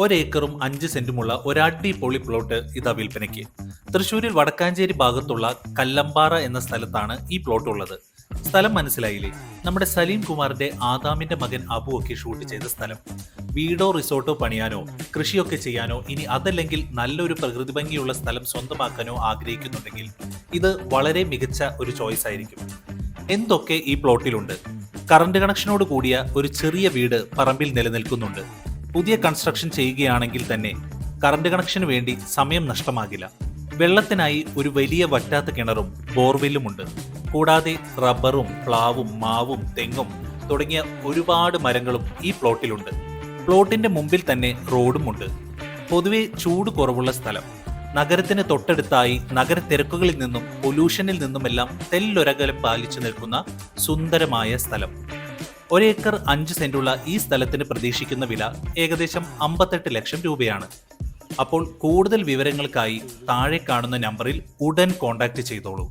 ഒരേക്കറും 5 സെന്റുമുള്ള ഒരടിപൊളി plot ഇതാ വിൽപ്പനയ്ക്ക്. തൃശൂരിൽ വടക്കാഞ്ചേരി ഭാഗത്തുള്ള കല്ലമ്പാറ എന്ന സ്ഥലത്താണ് ഈ പ്ലോട്ട് ഉള്ളത്. സ്ഥലം മനസ്സിലായില്ലേ? നമ്മുടെ സലീം കുമാറിന്റെ ആദാമിന്റെ മകൻ അബു ഒക്കെ ഷൂട്ട് ചെയ്ത സ്ഥലം. വീടോ റിസോർട്ടോ പണിയാനോ കൃഷിയൊക്കെ ചെയ്യാനോ ഇനി അതല്ലെങ്കിൽ നല്ലൊരു പ്രകൃതി ഭംഗിയുള്ള സ്ഥലം സ്വന്തമാക്കാനോ ആഗ്രഹിക്കുന്നുണ്ടെങ്കിൽ ഇത് വളരെ മികച്ച ഒരു ചോയ്സ് ആയിരിക്കും. എന്തൊക്കെ ഈ പ്ലോട്ടിലുണ്ട്? കറണ്ട് കണക്ഷനോട് കൂടിയ ഒരു ചെറിയ വീട് പറമ്പിൽ നിലനിൽക്കുന്നുണ്ട്. പുതിയ കൺസ്ട്രക്ഷൻ ചെയ്യുകയാണെങ്കിൽ തന്നെ കറണ്ട് കണക്ഷന് വേണ്ടി സമയം നഷ്ടമാകില്ല. വെള്ളത്തിനായി ഒരു വലിയ വറ്റാത്ത കിണറും ബോർവെല്ലുമുണ്ട്. കൂടാതെ റബ്ബറും പ്ലാവും മാവും തെങ്ങും തുടങ്ങിയ ഒരുപാട് മരങ്ങളും ഈ പ്ലോട്ടിലുണ്ട്. പ്ലോട്ടിന്റെ മുമ്പിൽ തന്നെ റോഡുമുണ്ട്. പൊതുവെ ചൂട് കുറവുള്ള സ്ഥലം. നഗരത്തിന് തൊട്ടടുത്തായി നഗര തിരക്കുകളിൽ നിന്നും പൊല്യൂഷനിൽ നിന്നുമെല്ലാം തെല്ലൊരകലം പാലിച്ചു നിൽക്കുന്ന സുന്ദരമായ സ്ഥലം. ഒരേക്കർ 5 സെന്റുള്ള ഈ സ്ഥലത്തിന് പ്രതീക്ഷിക്കുന്ന വില ഏകദേശം 58 ലക്ഷം രൂപയാണ്. അപ്പോൾ കൂടുതൽ വിവരങ്ങൾക്കായി താഴെ കാണുന്ന നമ്പറിൽ ഉടൻ കോൺടാക്ട് ചെയ്തോളൂ.